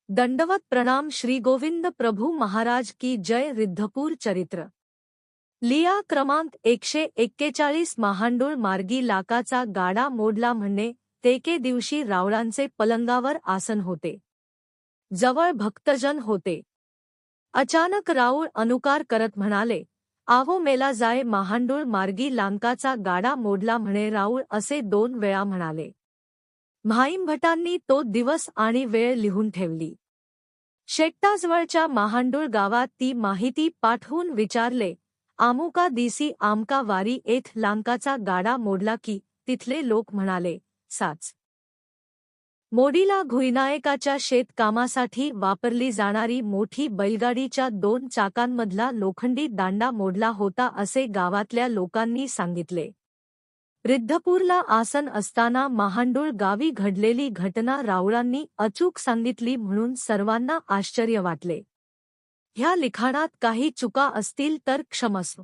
दंडवत प्रणाम श्री गोविंद प्रभु महाराज की जय। रिद्धपूर चरित्र लिया क्रमांक 141 महांडूळ मार्गी लाकाचा गाडा मोडला म्हणणे तेके दिवशी रावळांचे पलंगावर आसन होते, जवळ भक्तजन होते। अचानक राऊळ अनुकार करत म्हणाले, आवो मेला जाय महांडूळ मार्गी लांकाचा गाडा मोडला म्हणे राऊळ असे 2 वेळा म्हणाले। म्हाईंभटांनी तो दिवस आणि वेळ लिहून ठेवली। शेकटाजवळच्या महांडूळ गावात ती माहिती पाठवून विचारले, आमुका दिसी आमका वारी येथ लांकाचा गाडा मोडला की? तिथले लोक म्हणाले, साच मोडीला घुईनायकाच्या शेतकामासाठी वापरली जाणारी मोठी बैलगाडीच्या 2 चाकांमधला लोखंडी दांडा मोडला होता असे गावातल्या लोकांनी सांगितले। रिद्धपूरला आसन असताना महांडूळ गावी घडलेली घटना राऊळांनी अचूक सांगितली म्हणून सर्वांना आश्चर्य वाटले। ह्या लिखाणात काही चुका असतील तर क्षमस्व।